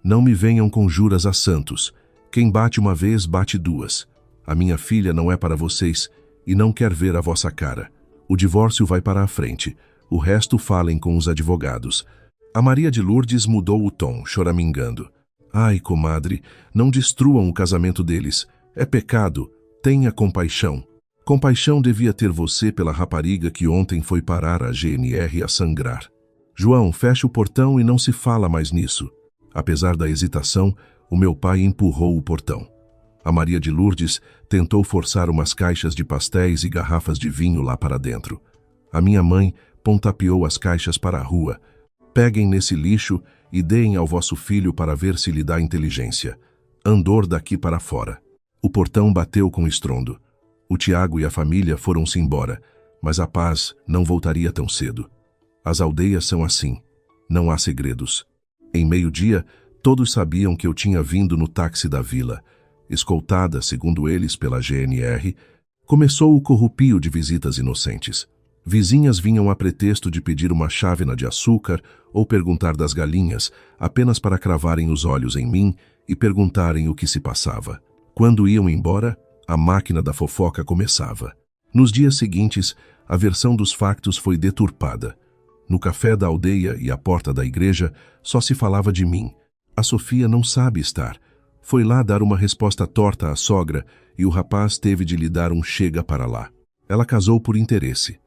Não me venham com juras a santos. Quem bate uma vez, bate duas. A minha filha não é para vocês e não quer ver a vossa cara. O divórcio vai para a frente. O resto falem com os advogados. A Maria de Lourdes mudou o tom, choramingando. Ai, comadre, não destruam o casamento deles. É pecado. Tenha compaixão. Compaixão devia ter você pela rapariga que ontem foi parar a GNR a sangrar. João, feche o portão e não se fala mais nisso. Apesar da hesitação, o meu pai empurrou o portão. A Maria de Lourdes tentou forçar umas caixas de pastéis e garrafas de vinho lá para dentro. A minha mãe pontapeou as caixas para a rua. Peguem nesse lixo e deem ao vosso filho para ver se lhe dá inteligência. Andor daqui para fora. O portão bateu com estrondo. O Tiago e a família foram-se embora, mas a paz não voltaria tão cedo. As aldeias são assim. Não há segredos. Em meio-dia, todos sabiam que eu tinha vindo no táxi da vila. Escoltada, segundo eles, pela GNR, começou o corrupio de visitas inocentes. Vizinhas vinham a pretexto de pedir uma chávena de açúcar ou perguntar das galinhas, apenas para cravarem os olhos em mim e perguntarem o que se passava. Quando iam embora, a máquina da fofoca começava. Nos dias seguintes, a versão dos factos foi deturpada. No café da aldeia e à porta da igreja, só se falava de mim. A Sofia não sabe estar. Foi lá dar uma resposta torta à sogra e o rapaz teve de lhe dar um chega para lá. Ela casou por interesse.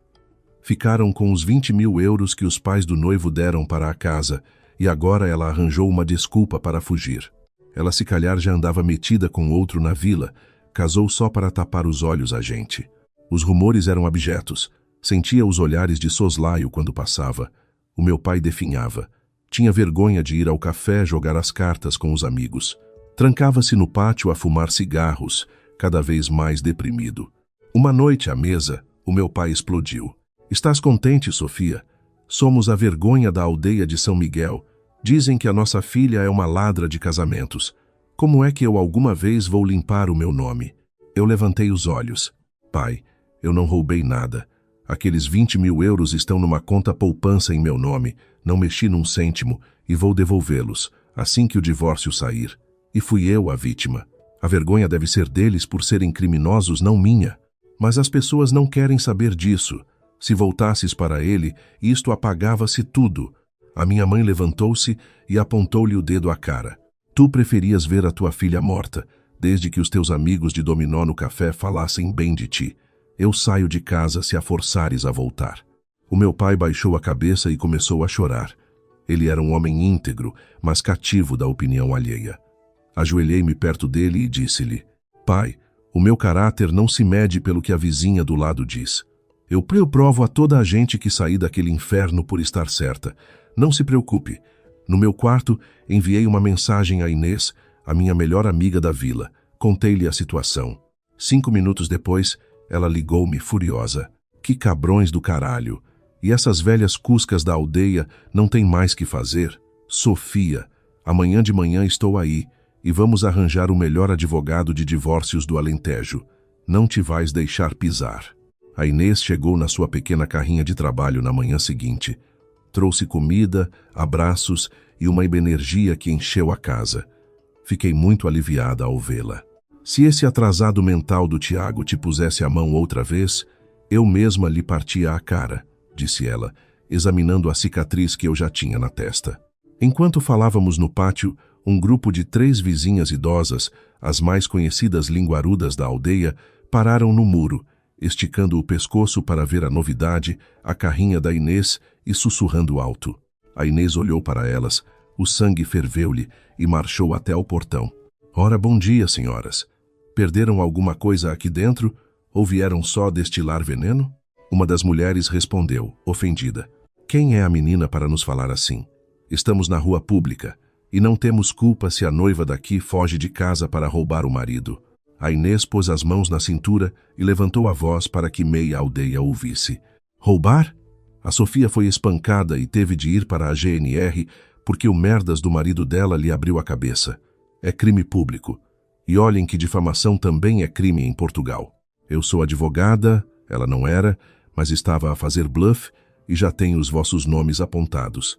Ficaram com os 20.000 euros que os pais do noivo deram para a casa e agora ela arranjou uma desculpa para fugir. Ela se calhar já andava metida com outro na vila, casou só para tapar os olhos à gente. Os rumores eram abjetos. Sentia os olhares de soslaio quando passava. O meu pai definhava. Tinha vergonha de ir ao café jogar as cartas com os amigos. Trancava-se no pátio a fumar cigarros, cada vez mais deprimido. Uma noite à mesa, o meu pai explodiu. Estás contente, Sofia? Somos a vergonha da aldeia de São Miguel. Dizem que a nossa filha é uma ladra de casamentos. Como é que eu alguma vez vou limpar o meu nome? Eu levantei os olhos. Pai, eu não roubei nada. Aqueles 20.000 euros estão numa conta poupança em meu nome. Não mexi num cêntimo e vou devolvê-los assim que o divórcio sair. E fui eu a vítima. A vergonha deve ser deles por serem criminosos, não minha. Mas as pessoas não querem saber disso. Se voltasses para ele, isto apagava-se tudo. A minha mãe levantou-se e apontou-lhe o dedo à cara. Tu preferias ver a tua filha morta, desde que os teus amigos de dominó no café falassem bem de ti. Eu saio de casa se a forçares a voltar. O meu pai baixou a cabeça e começou a chorar. Ele era um homem íntegro, mas cativo da opinião alheia. Ajoelhei-me perto dele e disse-lhe: Pai, o meu caráter não se mede pelo que a vizinha do lado diz. Eu provo a toda a gente que saí daquele inferno por estar certa. Não se preocupe. No meu quarto, enviei uma mensagem a Inês, a minha melhor amiga da vila. Contei-lhe a situação. 5 minutos depois, ela ligou-me furiosa. Que cabrões do caralho! E essas velhas cuscas da aldeia não têm mais que fazer? Sofia, amanhã de manhã estou aí e vamos arranjar o melhor advogado de divórcios do Alentejo. Não te vais deixar pisar. A Inês chegou na sua pequena carrinha de trabalho na manhã seguinte. Trouxe comida, abraços e uma energia que encheu a casa. Fiquei muito aliviada ao vê-la. Se esse atrasado mental do Tiago te pusesse a mão outra vez, eu mesma lhe partia a cara, disse ela, examinando a cicatriz que eu já tinha na testa. Enquanto falávamos no pátio, um grupo de 3 vizinhas idosas, as mais conhecidas linguarudas da aldeia, pararam no muro, esticando o pescoço para ver a novidade, a carrinha da Inês, e sussurrando alto. A Inês olhou para elas, o sangue ferveu-lhe e marchou até ao portão. Ora, bom dia, senhoras. Perderam alguma coisa aqui dentro ou vieram só destilar veneno? Uma das mulheres respondeu, ofendida. Quem é a menina para nos falar assim? Estamos na rua pública e não temos culpa se a noiva daqui foge de casa para roubar o marido. A Inês pôs as mãos na cintura e levantou a voz para que meia aldeia ouvisse. Roubar? A Sofia foi espancada e teve de ir para a GNR porque o merdas do marido dela lhe abriu a cabeça. É crime público. E olhem que difamação também é crime em Portugal. Eu sou advogada, ela não era, mas estava a fazer bluff e já tenho os vossos nomes apontados.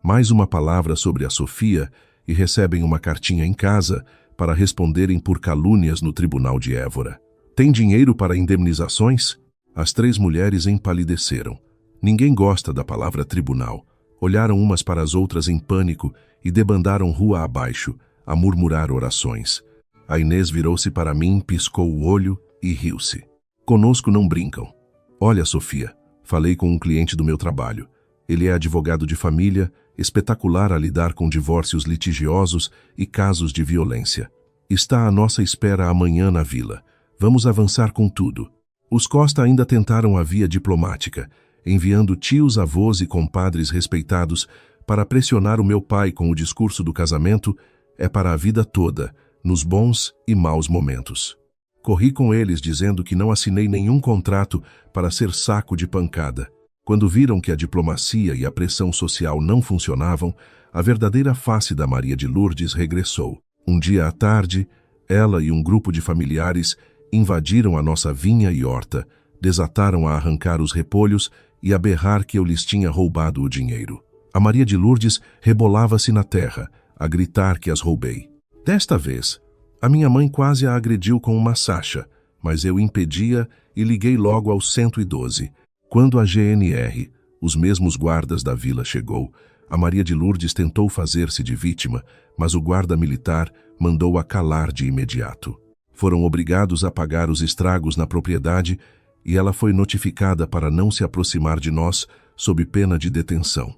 Mais uma palavra sobre a Sofia e recebem uma cartinha em casa para responderem por calúnias no Tribunal de Évora. Tem dinheiro para indemnizações? As 3 mulheres empalideceram. Ninguém gosta da palavra tribunal. Olharam umas para as outras em pânico e debandaram rua abaixo, a murmurar orações. A Inês virou-se para mim, piscou o olho e riu-se. Conosco não brincam. Olha, Sofia, falei com um cliente do meu trabalho. Ele é advogado de família, espetacular a lidar com divórcios litigiosos e casos de violência. Está à nossa espera amanhã na vila. Vamos avançar com tudo. Os Costa ainda tentaram a via diplomática, enviando tios, avós e compadres respeitados para pressionar o meu pai com o discurso do casamento é para a vida toda, nos bons e maus momentos. Corri com eles dizendo que não assinei nenhum contrato para ser saco de pancada. Quando viram que a diplomacia e a pressão social não funcionavam, a verdadeira face da Maria de Lourdes regressou. Um dia à tarde, ela e um grupo de familiares invadiram a nossa vinha e horta, desataram a arrancar os repolhos e a berrar que eu lhes tinha roubado o dinheiro. A Maria de Lourdes rebolava-se na terra, a gritar que as roubei. Desta vez, a minha mãe quase a agrediu com uma sacha, mas eu impedia e liguei logo ao 112. Quando a GNR, os mesmos guardas da vila, chegou, a Maria de Lourdes tentou fazer-se de vítima, mas o guarda militar mandou-a calar de imediato. Foram obrigados a pagar os estragos na propriedade e ela foi notificada para não se aproximar de nós sob pena de detenção.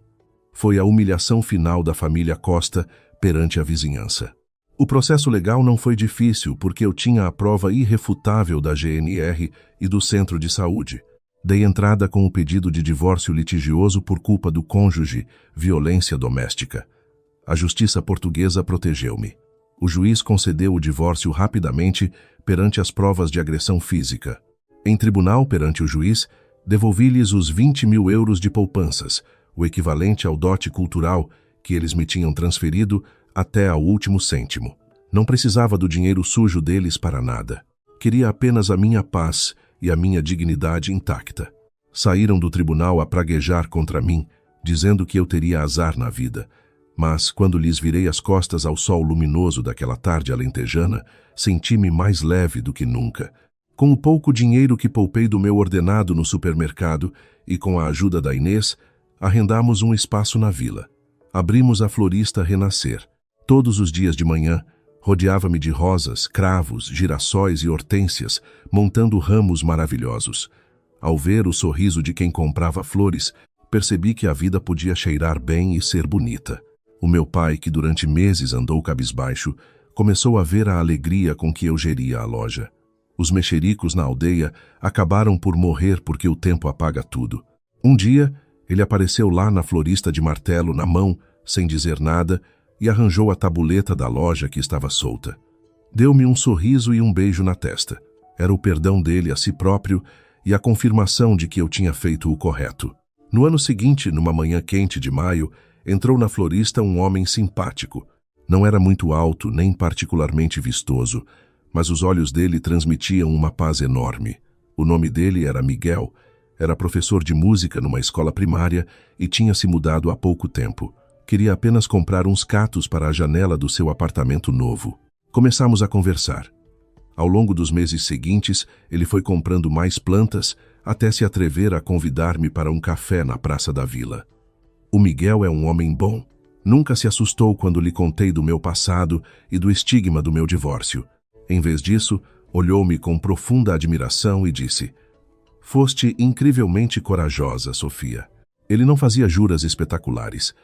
Foi a humilhação final da família Costa perante a vizinhança. O processo legal não foi difícil porque eu tinha a prova irrefutável da GNR e do centro de saúde. Dei entrada com o pedido de divórcio litigioso por culpa do cônjuge, violência doméstica. A justiça portuguesa protegeu-me. O juiz concedeu o divórcio rapidamente perante as provas de agressão física. Em tribunal, perante o juiz, devolvi-lhes os 20.000 euros de poupanças, o equivalente ao dote cultural que eles me tinham transferido até ao último cêntimo. Não precisava do dinheiro sujo deles para nada. Queria apenas a minha paz e a minha dignidade intacta. Saíram do tribunal a praguejar contra mim, dizendo que eu teria azar na vida. Mas, quando lhes virei as costas ao sol luminoso daquela tarde alentejana, senti-me mais leve do que nunca. Com o pouco dinheiro que poupei do meu ordenado no supermercado e com a ajuda da Inês, arrendamos um espaço na vila. Abrimos a florista Renascer. Todos os dias de manhã, rodeava-me de rosas, cravos, girassóis e hortênsias, montando ramos maravilhosos. Ao ver o sorriso de quem comprava flores, percebi que a vida podia cheirar bem e ser bonita. O meu pai, que durante meses andou cabisbaixo, começou a ver a alegria com que eu geria a loja. Os mexericos na aldeia acabaram por morrer porque o tempo apaga tudo. Um dia, ele apareceu lá na florista de martelo na mão, sem dizer nada, e arranjou a tabuleta da loja que estava solta. Deu-me um sorriso e um beijo na testa. Era o perdão dele a si próprio e a confirmação de que eu tinha feito o correto. No ano seguinte, numa manhã quente de maio, entrou na florista um homem simpático. Não era muito alto, nem particularmente vistoso, mas os olhos dele transmitiam uma paz enorme. O nome dele era Miguel, era professor de música numa escola primária e tinha se mudado há pouco tempo. Queria apenas comprar uns catos para a janela do seu apartamento novo. Começamos a conversar. Ao longo dos meses seguintes, ele foi comprando mais plantas até se atrever a convidar-me para um café na praça da vila. O Miguel é um homem bom. Nunca se assustou quando lhe contei do meu passado e do estigma do meu divórcio. Em vez disso, olhou-me com profunda admiração e disse: "Foste incrivelmente corajosa, Sofia." Ele não fazia juras espetaculares,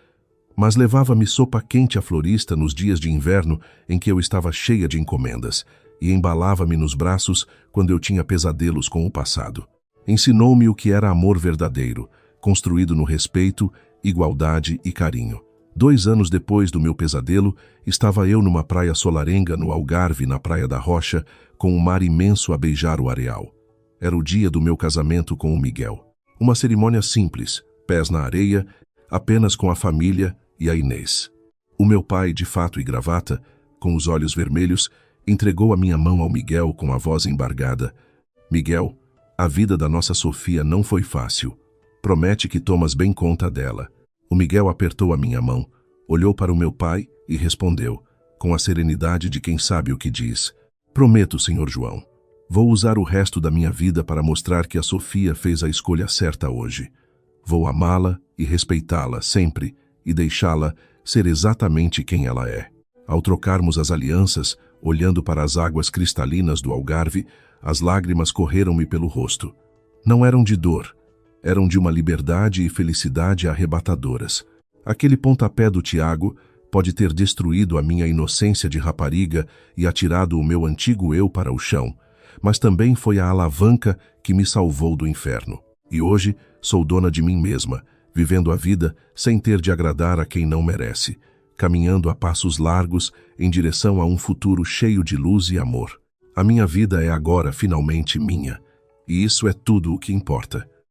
mas levava-me sopa quente à florista nos dias de inverno em que eu estava cheia de encomendas e embalava-me nos braços quando eu tinha pesadelos com o passado. Ensinou-me o que era amor verdadeiro, construído no respeito, igualdade e carinho. 2 anos depois do meu pesadelo, estava eu numa praia solarenga no Algarve, na Praia da Rocha, com um mar imenso a beijar o areal. Era o dia do meu casamento com o Miguel. Uma cerimônia simples, pés na areia, apenas com a família e a Inês. O meu pai, de fato e gravata, com os olhos vermelhos, entregou a minha mão ao Miguel com a voz embargada. "Miguel, a vida da nossa Sofia não foi fácil. Promete que tomas bem conta dela." O Miguel apertou a minha mão, olhou para o meu pai e respondeu, com a serenidade de quem sabe o que diz: "Prometo, Senhor João. Vou usar o resto da minha vida para mostrar que a Sofia fez a escolha certa hoje. Vou amá-la e respeitá-la sempre e deixá-la ser exatamente quem ela é." Ao trocarmos as alianças, olhando para as águas cristalinas do Algarve, as lágrimas correram-me pelo rosto. Não eram de dor, eram de uma liberdade e felicidade arrebatadoras. Aquele pontapé do Tiago pode ter destruído a minha inocência de rapariga e atirado o meu antigo eu para o chão, mas também foi a alavanca que me salvou do inferno. E hoje sou dona de mim mesma, vivendo a vida sem ter de agradar a quem não merece, caminhando a passos largos em direção a um futuro cheio de luz e amor. A minha vida é agora finalmente minha, e isso é tudo o que importa.